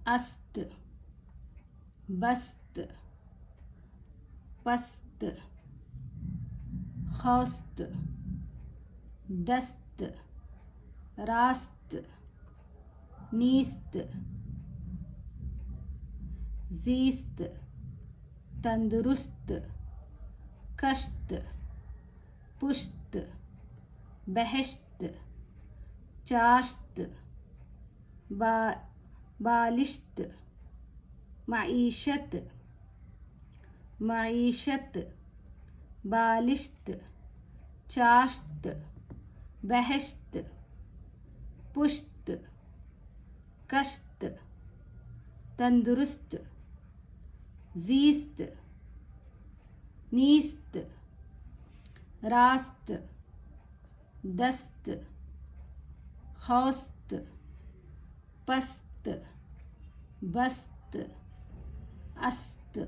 अस्त, बस्त, पस्त, खौस्त, दस्त, रास्त, नीस्त, जीस्त, तंदुरुस्त, कश्त, पुश्त, बहश्त, चाश्त, बालिश्त, मईशत, मईशत, बालिश्त, चाश्त, बहश्त, पुश्त, कश्त, तंदुरुस्त, जीस्त, नीस्त, रास्त, दस्त, खौस्त, पस्त, बस्त, अस्त।